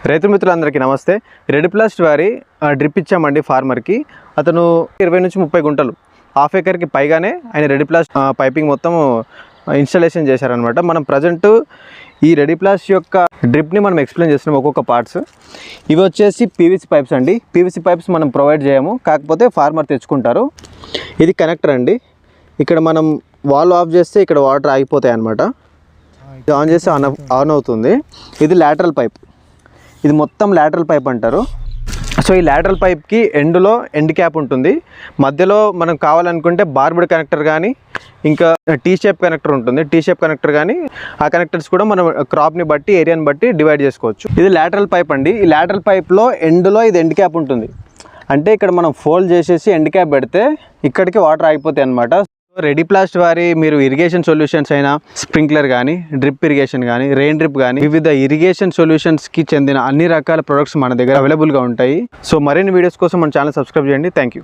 రైతు మిత్రులందరికీ నమస్తే. రెడ్ ప్లాస్ట్ వారి డ్రిప్ ఇచ్చామండి ఫార్మర్కి. అతను 20 నుంచి 30 గుంటలు హాఫ్ ఏకర్కి పైగానే ఆయన రెడ్ ప్లాస్ట్ పైపింగ్ మొత్తం ఇన్స్టాలేషన్ చేశారనమాట. మనం ప్రజెంట్ ఈ రెడ్ ప్లాస్ట్ యొక్క డ్రిప్ని మనం ఎక్స్ప్లెయిన్ చేస్తున్నాం ఒక్కొక్క పార్ట్స్. ఇవి వచ్చేసి పీవీసీ పైప్స్ అండి. పీవీసీ పైప్స్ మనం ప్రొవైడ్ చేయము, కాకపోతే ఫార్మర్ తెచ్చుకుంటారు. ఇది కనెక్టర్ అండి. ఇక్కడ మనం వాల్ ఆఫ్ చేస్తే ఇక్కడ వాటర్ ఆగిపోతాయి అన్నమాట. ఇది ఆన్ చేస్తే ఆన్ అవుతుంది. ఇది లాటరల్ పైప్. ఇది మొత్తం లాటరల్ పైప్ అంటారు. సో ఈ లాటరల్ పైప్కి ఎండ్లో ఎండ్ క్యాప్ ఉంటుంది. మధ్యలో మనం కావాలనుకుంటే బార్బెడ్ కనెక్టర్ కానీ ఇంకా టీ షేప్ కనెక్టర్ ఉంటుంది. టీ షేప్ కనెక్టర్ కానీ ఆ కనెక్టర్స్ కూడా మనం క్రాప్ని బట్టి ఏరియాని బట్టి డివైడ్ చేసుకోవచ్చు. ఇది లాటరల్ పైప్ అండి. ఈ లాటరల్ పైప్లో ఎండ్లో ఇది ఎండ్ క్యాప్ ఉంటుంది. అంటే ఇక్కడ మనం ఫోల్డ్ చేసేసి ఎండ్ క్యాప్ పెడితే ఇక్కడికి వాటర్ ఆగిపోతాయి అన్నమాట. రెడ్ ప్లాస్ట్ వారి మీరు ఇరిగేషన్ సొల్యూషన్స్ అయినా స్ప్రింక్లర్ కానీ డ్రిప్ ఇరిగేషన్ కానీ రెయిన్ డ్రిప్ కానీ వివిధ ఇరిగేషన్ సొల్యూషన్స్కి చెందిన అన్ని రకాల ప్రొడక్ట్స్ మన దగ్గర అవైలబుల్గా ఉంటాయి. సో మరిన్ని వీడియోస్ కోసం మన ఛానల్ సబ్స్క్రైబ్ చేయండి. Thank you.